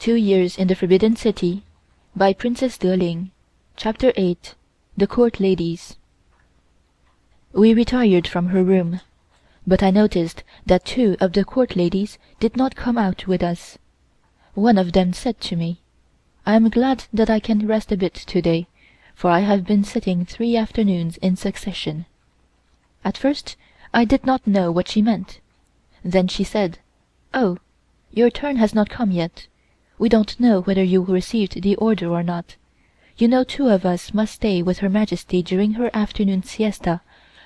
2 Years in the Forbidden City by Princess Ling. Chapter 8. The Court Ladies. We retired from her room, but I noticed that 2 of the court ladies did not come out with us. One of them said to me, "I am glad that I can rest a bit today, for I have been sitting 3 afternoons in succession." At first I did not know what she meant. Then she said, "Oh, your turn has not come yet. We don't know whether you received the order or not. You know 2 of us must stay with Her Majesty during her afternoon siesta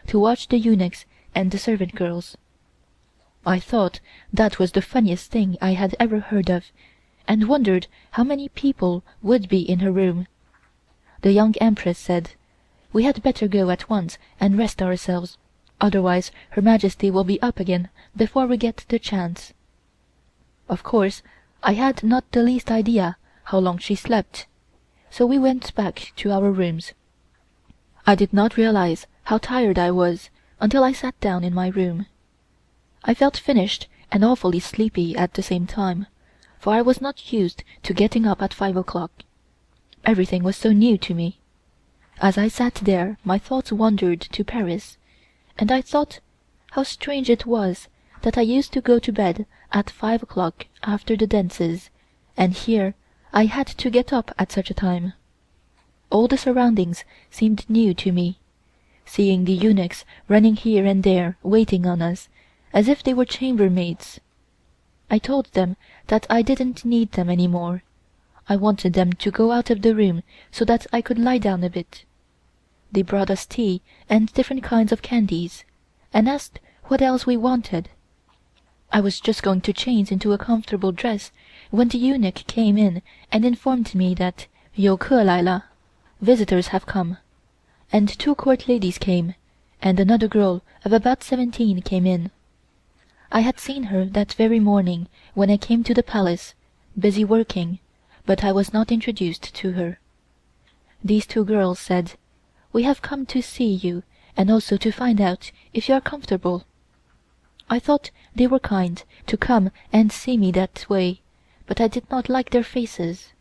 to watch the eunuchs and the servant girls." I thought that was the funniest thing I had ever heard of, and wondered how many people would be in her room. The young Empress said, "We had better go at once and rest ourselves, otherwise Her Majesty will be up again before we get the chance." Of course, I had not the least idea how long she slept, so we went back to our rooms. I did not realize how tired I was until I sat down in my room. I felt finished and awfully sleepy at the same time, for I was not used to getting up at 5 o'clock. Everything was so new to me. As I sat there my thoughts wandered to Paris, and I thought how strange it was that I used to go to bed at 5 o'clock after the dances, and here I had to get up at such a time. All the surroundings seemed new to me, seeing the eunuchs running here and there waiting on us, as if they were chambermaids. I told them that I didn't need them any more. I wanted them to go out of the room so that I could lie down a bit. They brought us tea and different kinds of candies, and asked what else we wanted. I was just going to change into a comfortable dress when the eunuch came in and informed me that 有客来了, visitors have come, and 2 court ladies came, and another girl of about 17 came in. I had seen her that very morning when I came to the palace, busy working, but I was not introduced to her. These 2 girls said, "We have come to see you and also to find out if you are comfortable." I thought they were kind to come and see me that way, but I did not like their faces.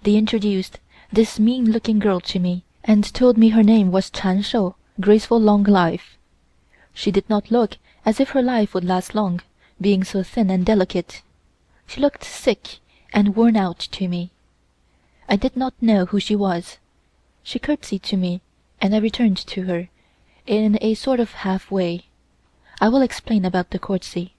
They introduced this mean-looking girl to me, and told me her name was Chan Shou, graceful long life. She did not look as if her life would last long, being so thin and delicate. She looked sick and worn out to me. I did not know who she was. She curtsied to me, and I returned to her, in a sort of half-way. I will explain about the courtesy.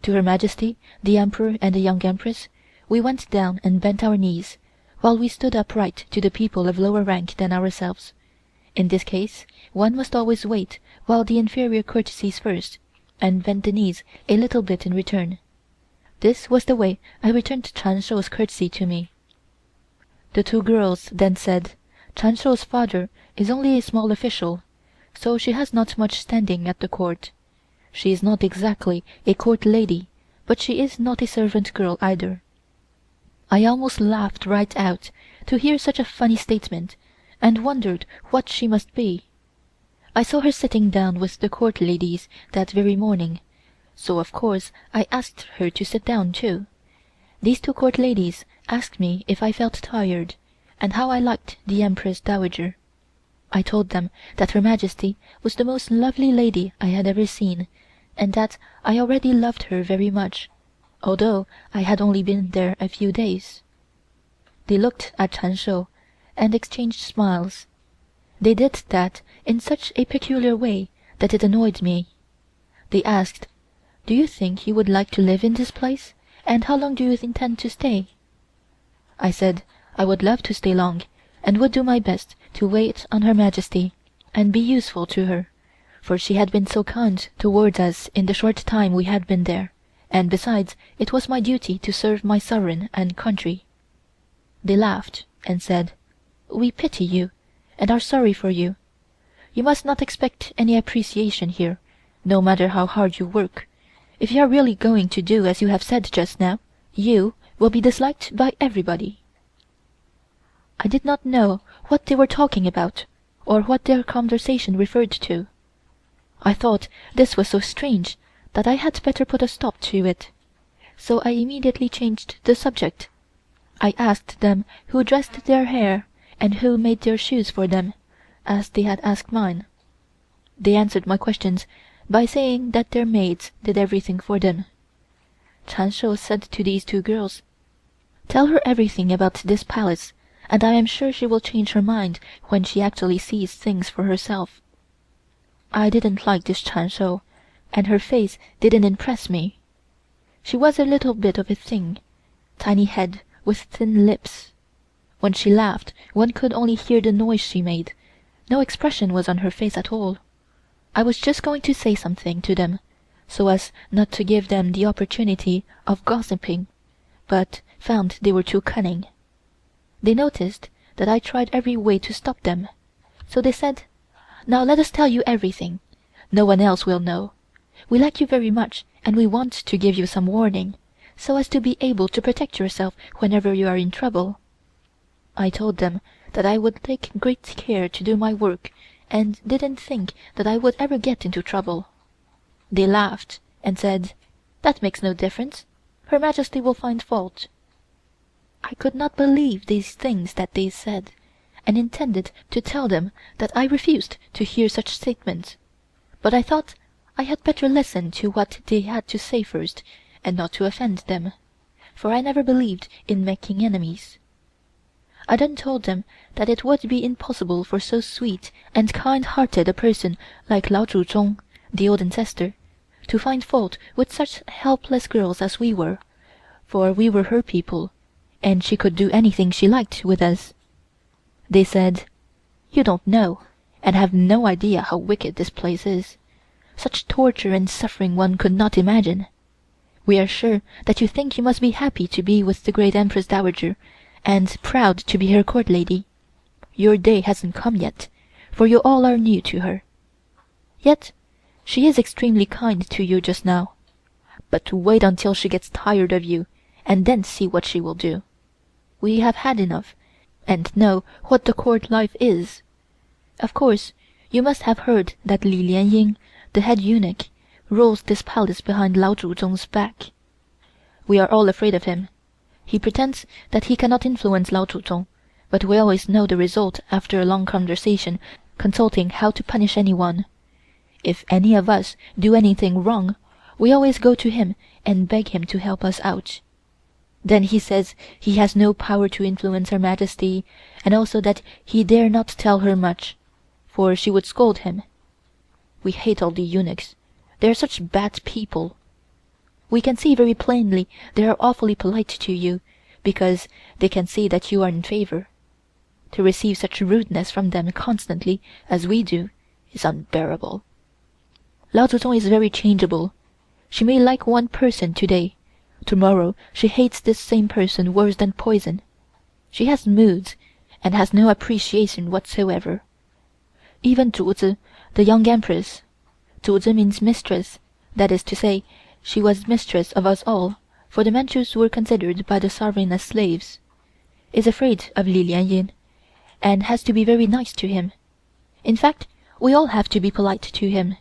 To Her Majesty, the Emperor and the young Empress, we went down and bent our knees, while we stood upright to the people of lower rank than ourselves. In this case, one must always wait while the inferior courtesies first, and bend the knees a little bit in return. This was the way I returned Chan Shou's courtesy to me. The 2 girls then said, "Chan Shou's father is only a small official, so she has not much standing at the court. She is not exactly a court lady, but she is not a servant girl either." I almost laughed right out to hear such a funny statement, and wondered what she must be. I saw her sitting down with the court ladies that very morning, so of course I asked her to sit down too. These 2 court ladies asked me if I felt tired, and how I liked the Empress Dowager. I told them that Her Majesty was the most lovely lady I had ever seen, and that I already loved her very much, although I had only been there a few days. They looked at Chan Shou and exchanged smiles. They did that in such a peculiar way that it annoyed me. They asked, "Do you think you would like to live in this place, and how long do you intend to stay?" I said I would love to stay long, and would do my best to wait on Her Majesty and be useful to her, for she had been so kind towards us in the short time we had been there, and besides it was my duty to serve my sovereign and country. They laughed and said, "We pity you, and are sorry for you. You must not expect any appreciation here, no matter how hard you work. If you are really going to do as you have said just now, you will be disliked by everybody." I did not know what they were talking about, or what their conversation referred to. I thought this was so strange that I had better put a stop to it, so I immediately changed the subject I asked them who dressed their hair and who made their shoes for them, as they had asked mine. They answered my questions by saying that their maids did everything for them. Chun Shou said to these two girls, "Tell her everything about this palace, and I am sure she will change her mind when she actually sees things for herself." I didn't like this Chun Shou, and her face didn't impress me. She was a little bit of a thing, tiny head with thin lips. When she laughed, one could only hear the noise she made. No expression was on her face at all. I was just going to say something to them, so as not to give them the opportunity of gossiping, but found they were too cunning. They noticed that I tried every way to stop them, so they said, "Now let us tell you everything. No one else will know. We like you very much, and we want to give you some warning, so as to be able to protect yourself whenever you are in trouble." I told them that I would take great care to do my work and didn't think that I would ever get into trouble. They laughed and said, "That makes no difference. Her Majesty will find fault." I could not believe these things that they said, and intended to tell them that I refused to hear such statements, but I thought I had better listen to what they had to say first, and not to offend them, for I never believed in making enemies. I then told them that it would be impossible for so sweet and kind-hearted a person like Lao Tzu Tsung, the old ancestor, to find fault with such helpless girls as we were, for we were her people, and she could do anything she liked with us. They said, "You don't know, and have no idea how wicked this place is. Such torture and suffering one could not imagine. We are sure that you think you must be happy to be with the great Empress Dowager, and proud to be her court lady. Your day hasn't come yet, for you all are new to her. Yet she is extremely kind to you just now. But wait until she gets tired of you, and then see what she will do. We have had enough, and know what the court life is. Of course, you must have heard that Li Lianying, the head eunuch, rules this palace behind Lao Tzu Tsung's back. We are all afraid of him. He pretends that he cannot influence Lao Tzu Tsung, but we always know the result after a long conversation consulting how to punish anyone. If any of us do anything wrong, we always go to him and beg him to help us out. Then he says he has no power to influence Her Majesty, and also that he dare not tell her much, for she would scold him. We hate all the eunuchs. They are such bad people. We can see very plainly they are awfully polite to you, because they can see that you are in favor. To receive such rudeness from them constantly as we do is unbearable. Lao Tzu Tsung is very changeable. She may like one person today. Tomorrow she hates this same person worse than poison. She has moods, and has no appreciation whatsoever. Even Zhuzi, the young empress, Zhuzi means mistress, that is to say, she was mistress of us all, for the Manchus were considered by the sovereign as slaves, is afraid of Li Lianyin, and has to be very nice to him. In fact, we all have to be polite to him.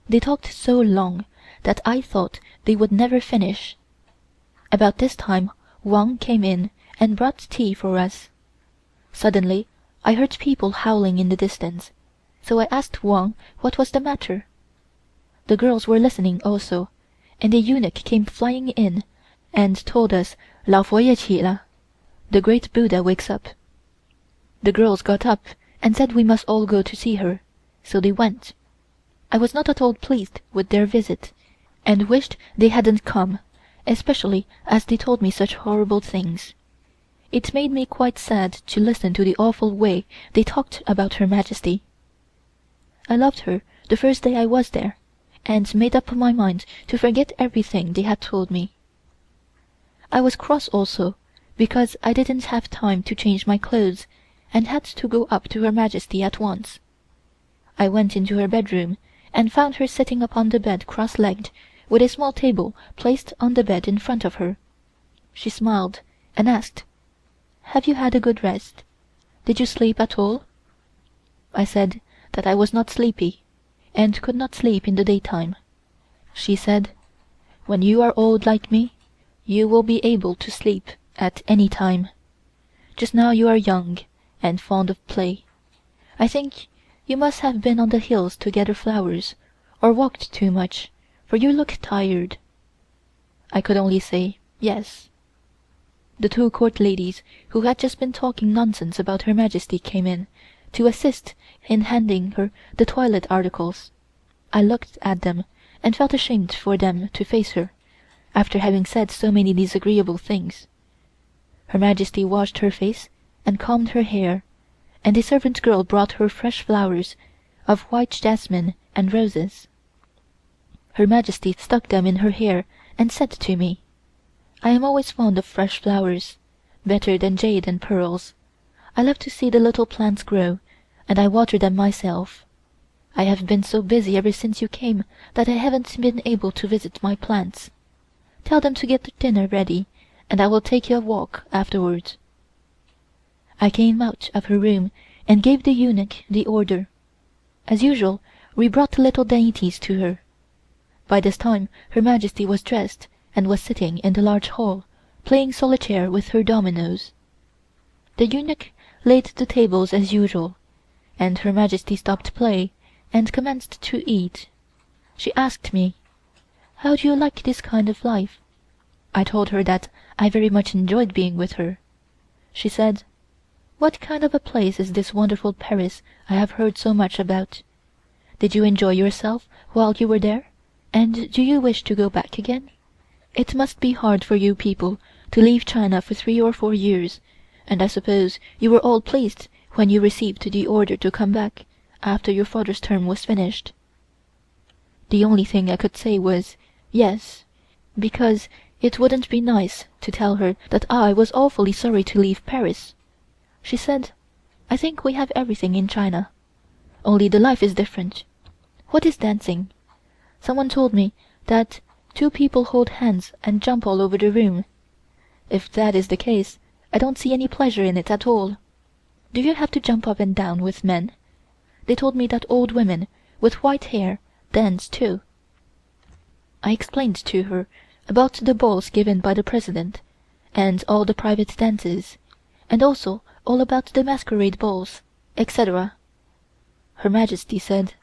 They talked so long that I thought they would never finish. About this time Wang came in and brought tea for us. Suddenly I heard people howling in the distance, so I asked Wang what was the matter. The girls were listening also, and the eunuch came flying in and told us "Lao Fo ye qi le," the great Buddha wakes up. The girls got up and said we must all go to see her, so they went. I was not at all pleased with their visit, and wished they hadn't come, especially as they told me such horrible things. It made me quite sad to listen to the awful way they talked about Her Majesty. I loved her the first day I was there, and made up my mind to forget everything they had told me. I was cross also because I didn't have time to change my clothes, and had to go up to Her Majesty at once. I went into her bedroom and found her sitting upon the bed cross-legged, with a small table placed on the bed in front of her. She smiled and asked, "Have you had a good rest? Did you sleep at all?" I said that I was not sleepy, and could not sleep in the daytime. She said, "When you are old like me, you will be able to sleep at any time. Just now you are young and fond of play. I think you must have been on the hills to gather flowers, or walked too much, for you look tired." I could only say yes. The two court ladies who had just been talking nonsense about Her Majesty came in, to assist in handing her the toilet articles. I looked at them and felt ashamed for them to face her, after having said so many disagreeable things. Her Majesty washed her face and combed her hair, and a servant girl brought her fresh flowers of white jasmine and roses. Her Majesty stuck them in her hair and said to me, "I am always fond of fresh flowers, better than jade and pearls. I love to see the little plants grow, and I water them myself. I have been so busy ever since you came that I haven't been able to visit my plants. Tell them to get dinner ready, and I will take you a walk afterwards." I came out of her room and gave the eunuch the order. As usual, we brought little dainties to her. By this time Her Majesty was dressed and was sitting in the large hall, playing solitaire with her dominoes. The eunuch laid the tables as usual, and Her Majesty stopped play and commenced to eat. She asked me, "How do you like this kind of life?" I told her that I very much enjoyed being with her. She said, "What kind of a place is this wonderful Paris I have heard so much about? Did you enjoy yourself while you were there, and do you wish to go back again? It must be hard for you people to leave China for 3 or 4 years, and I suppose you were all pleased when you received the order to come back after your father's term was finished." The only thing I could say was yes, because it wouldn't be nice to tell her that I was awfully sorry to leave Paris. She said, "I think we have everything in China, only the life is different. What is dancing? Someone told me that 2 people hold hands and jump all over the room. If that is the case, I don't see any pleasure in it at all. Do you have to jump up and down with men? They told me that old women with white hair dance too." I explained to her about the balls given by the President, and all the private dances, and also all about the masquerade balls, etc. Her Majesty said,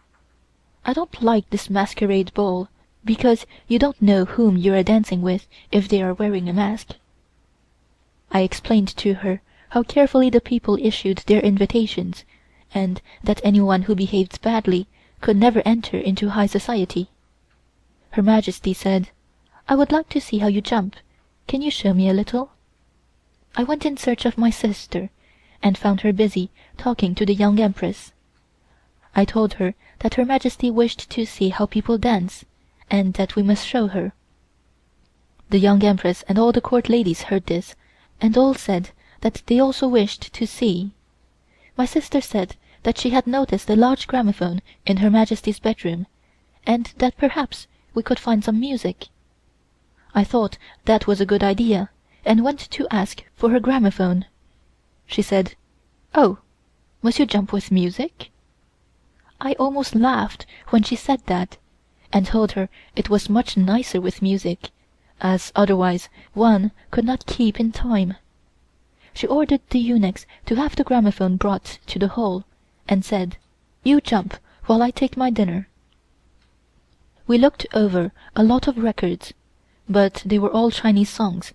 "I don't like this masquerade ball, because you don't know whom you are dancing with if they are wearing a mask." I explained to her how carefully the people issued their invitations, and that anyone who behaved badly could never enter into high society. Her Majesty said, "I would like to see how you jump. Can you show me a little?" I went in search of my sister, and found her busy talking to the young Empress. I told her that Her Majesty wished to see how people dance, and that we must show her. The young Empress and all the court ladies heard this, and all said that they also wished to see. My sister said that she had noticed a large gramophone in Her Majesty's bedroom, and that perhaps we could find some music. I thought that was a good idea, and went to ask for her gramophone. She said, "Oh, must you jump with music?" I almost laughed when she said that, and told her it was much nicer with music, as otherwise one could not keep in time. She ordered the eunuchs to have the gramophone brought to the hall, and said, "You jump while I take my dinner." We looked over a lot of records, but they were all Chinese songs,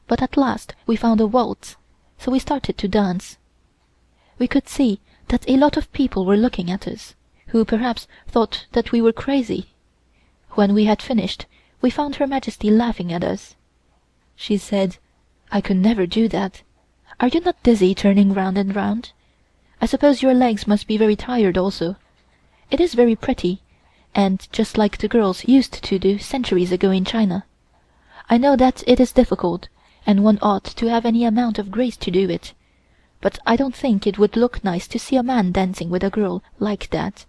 but at last we found a waltz, so we started to dance. We could see that a lot of people were looking at us, who perhaps thought that we were crazy. When we had finished, we found Her Majesty laughing at us. She said, "I could never do that. Are you not dizzy turning round and round? I suppose your legs must be very tired also. It is very pretty, and just like the girls used to do centuries ago in China. I know that it is difficult, and one ought to have any amount of grace to do it, but I don't think it would look nice to see a man dancing with a girl like that.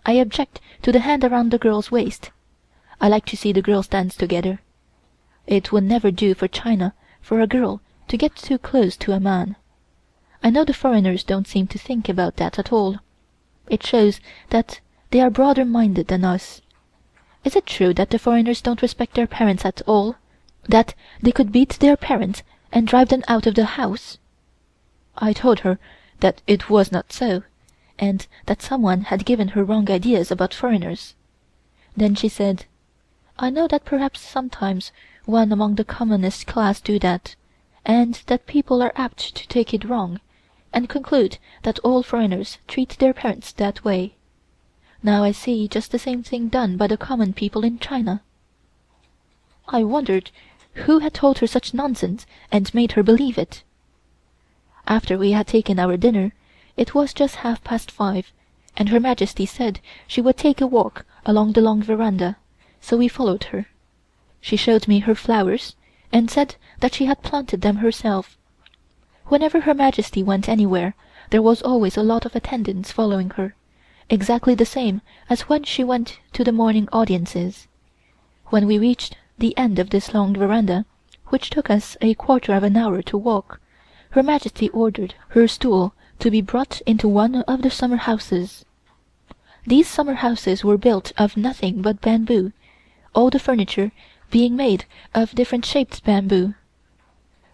I object to the hand around the girl's waist. I like to see the girls dance together. It would never do for China for a girl to get too close to a man. I know the foreigners don't seem to think about that at all. It shows that they are broader minded than us. Is it true that the foreigners don't respect their parents at all? That they could beat their parents and drive them out of the house. I told her that it was not so, and that someone had given her wrong ideas about foreigners. Then she said, "I know that perhaps sometimes one among the commonest class do that, and that people are apt to take it wrong, and conclude that all foreigners treat their parents that way. Now I see just the same thing done by the common people in China." I wondered who had told her such nonsense and made her believe it. After we had taken our dinner, it was just 5:30, and Her Majesty said she would take a walk along the long veranda, so we followed her. She showed me her flowers, and said that she had planted them herself. Whenever Her Majesty went anywhere, there was always a lot of attendants following her, exactly the same as when she went to the morning audiences. When we reached the end of this long veranda, which took us a quarter of an hour to walk, Her Majesty ordered her stool to be brought into one of the summer houses. These summer houses were built of nothing but bamboo, all the furniture being made of different shaped bamboo.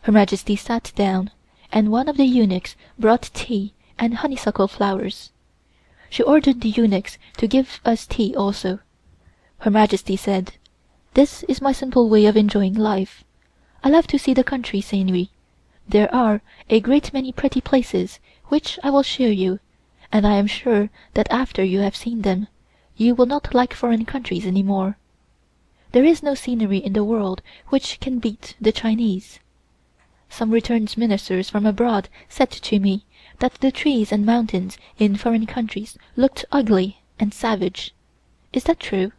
Her Majesty sat down, and one of the eunuchs brought tea and honeysuckle flowers. She ordered the eunuchs to give us tea also. Her Majesty said, "This is my simple way of enjoying life. I love to see the country scenery. There are a great many pretty places which I will show you, and I am sure that after you have seen them, you will not like foreign countries any more. There is no scenery in the world which can beat the Chinese." Some returned ministers from abroad said to me that the trees and mountains in foreign countries looked ugly and savage. Is that true?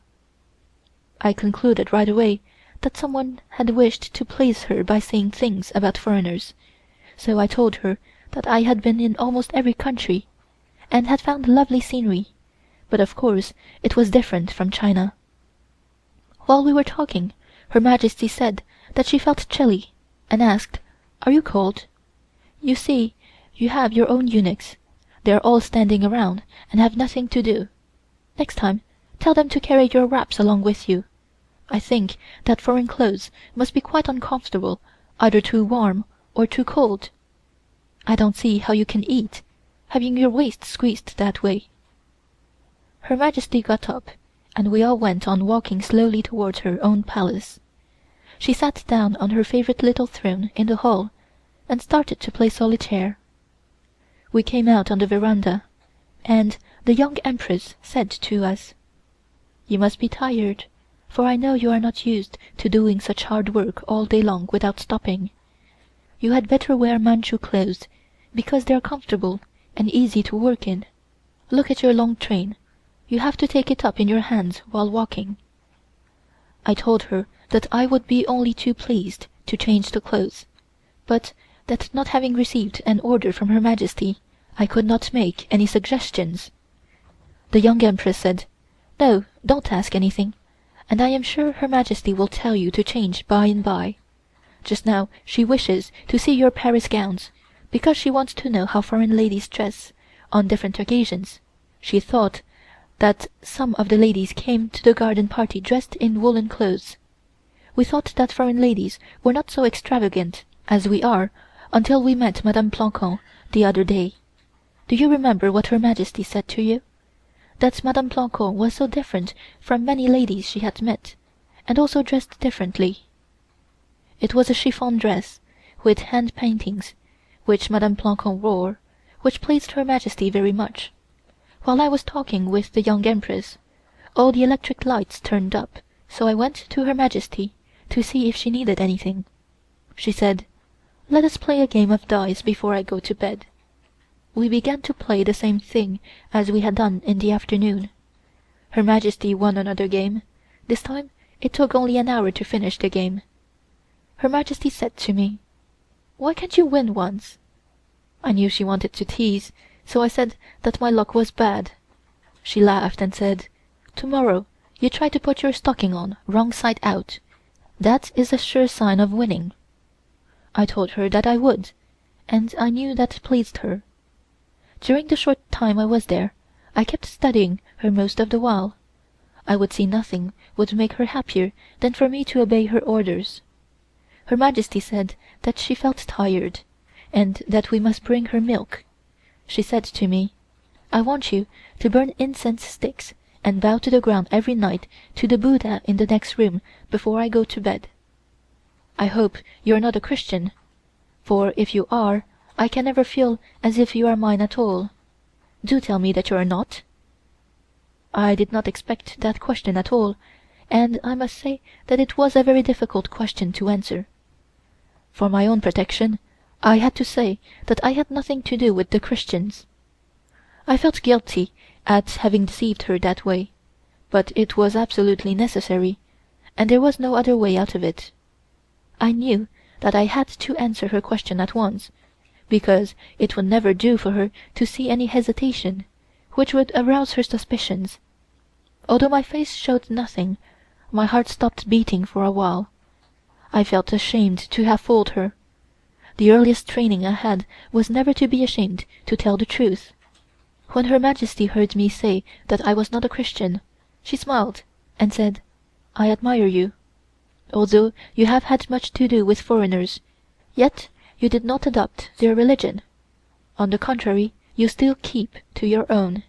I concluded right away that someone had wished to please her by saying things about foreigners, so I told her that I had been in almost every country, and had found lovely scenery, but of course it was different from China. While we were talking, Her Majesty said that she felt chilly, and asked, "Are you cold? You see, you have your own eunuchs. They are all standing around and have nothing to do. Next time, tell them to carry your wraps along with you. I think that foreign clothes must be quite uncomfortable, either too warm or too cold. I don't see how you can eat, having your waist squeezed that way." Her Majesty got up, and we all went on walking slowly towards her own palace. She sat down on her favorite little throne in the hall, and started to play solitaire. We came out on the veranda, and the young Empress said to us, "You must be tired, for I know you are not used to doing such hard work all day long without stopping. You had better wear Manchu clothes, because they are comfortable and easy to work in. Look at your long train. You have to take it up in your hands while walking." I told her that I would be only too pleased to change the clothes, but that not having received an order from Her Majesty, I could not make any suggestions. The young Empress said, "No, don't ask anything, and I am sure Her Majesty will tell you to change by and by. Just now she wishes to see your Paris gowns, because she wants to know how foreign ladies dress on different occasions. She thought that some of the ladies came to the garden party dressed in woolen clothes. We thought that foreign ladies were not so extravagant as we are until we met Madame Plancon the other day. Do you remember what Her Majesty said to you? That Madame Plancon was so different from many ladies she had met, and also dressed differently. It was a chiffon dress, with hand paintings, which Madame Plancon wore, which pleased Her Majesty very much. While I was talking with the young Empress, all the electric lights turned up, so I went to Her Majesty to see if she needed anything. She said, "Let us play a game of dice before I go to bed." We began to play the same thing as we had done in the afternoon. Her Majesty won another game. This time it took only an hour to finish the game. Her Majesty said to me, "Why can't you win once?" I knew she wanted to tease, so I said that my luck was bad. She laughed and said, "Tomorrow you try to put your stocking on wrong side out. That is a sure sign of winning." I told her that I would, and I knew that pleased her. During the short time I was there, I kept studying her most of the while. I would see nothing would make her happier than for me to obey her orders. Her Majesty said that she felt tired, and that we must bring her milk. She said to me, "I want you to burn incense sticks and bow to the ground every night to the Buddha in the next room before I go to bed. I hope you are not a Christian, for if you are, I can never feel as if you are mine at all. Do tell me that you are not." I did not expect that question at all, and I must say that it was a very difficult question to answer. For my own protection, I had to say that I had nothing to do with the Christians. I felt guilty at having deceived her that way, but it was absolutely necessary, and there was no other way out of it. I knew that I had to answer her question at once, because it would never do for her to see any hesitation, which would arouse her suspicions. Although my face showed nothing, my heart stopped beating for a while. I felt ashamed to have fooled her. The earliest training I had was never to be ashamed to tell the truth. When Her Majesty heard me say that I was not a Christian, she smiled and said, "I admire you. Although you have had much to do with foreigners, yet you did not adopt their religion. On the contrary, you still keep to your own.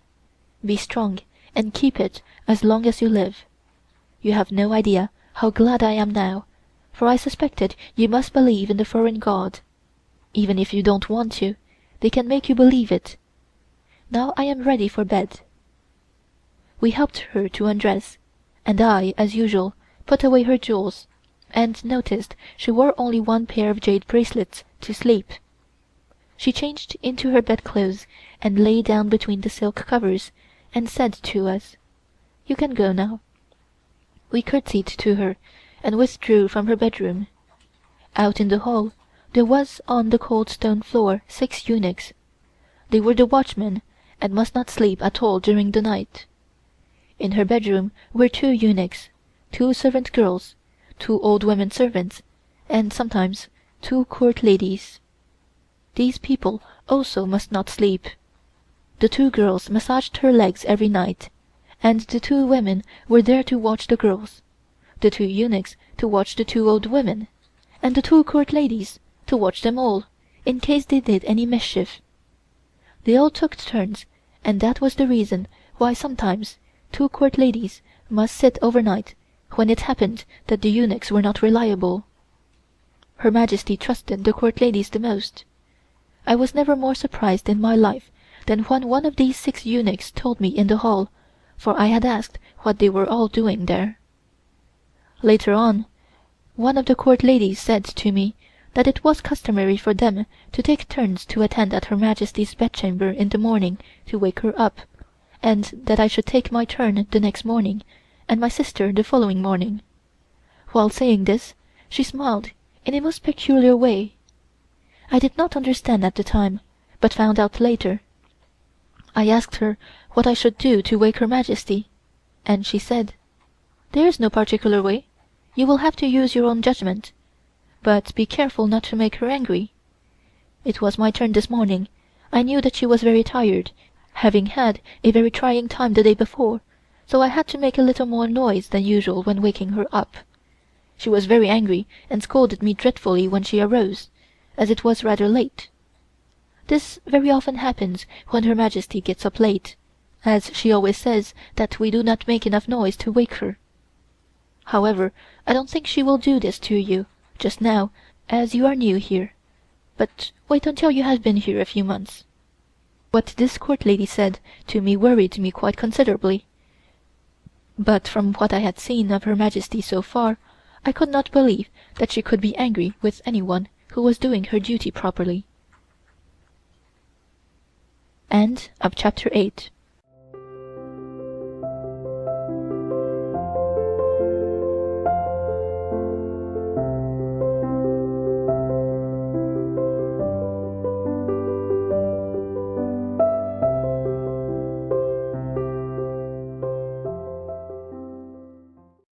Be strong and keep it as long as you live. You have no idea how glad I am now, for I suspected you must believe in the foreign god. Even if you don't want to, they can make you believe it. Now I am ready for bed." We helped her to undress, and I, as usual, put away her jewels, and noticed she wore only one pair of jade bracelets to sleep. She changed into her bedclothes and lay down between the silk covers, and said to us, "You can go now." We curtsied to her and withdrew from her bedroom. Out in the hall there was on the cold stone floor 6 eunuchs. They were the watchmen, and must not sleep at all during the night. In her bedroom were 2 eunuchs, 2 servant girls, 2 old women servants, and sometimes 2 court ladies. These people also must not sleep. The 2 girls massaged her legs every night, and the 2 women were there to watch the girls, the 2 eunuchs to watch the 2 old women, and the 2 court ladies to watch them all, in case they did any mischief. They all took turns, and that was the reason why sometimes 2 court ladies must sit overnight when it happened that the eunuchs were not reliable. Her Majesty trusted the court ladies the most. I was never more surprised in my life than when one of these 6 eunuchs told me in the hall, for I had asked what they were all doing there. Later on, one of the court ladies said to me that it was customary for them to take turns to attend at Her Majesty's bedchamber in the morning to wake her up, and that I should take my turn the next morning, and my sister the following morning. While saying this, she smiled in a most peculiar way. I did not understand at the time, but found out later. I asked her what I should do to wake Her Majesty, and she said, "There is no particular way. You will have to use your own judgment, but be careful not to make her angry." It was my turn this morning. I knew that she was very tired, having had a very trying time the day before, so I had to make a little more noise than usual when waking her up. She was very angry and scolded me dreadfully when she arose, as it was rather late. This very often happens when Her Majesty gets up late, as she always says that we do not make enough noise to wake her. However, I don't think she will do this to you just now, as you are new here, but wait until you have been here a few months. What this court lady said to me worried me quite considerably, but from what I had seen of Her Majesty so far, I could not believe that she could be angry with anyone who was doing her duty properly. End of chapter 8.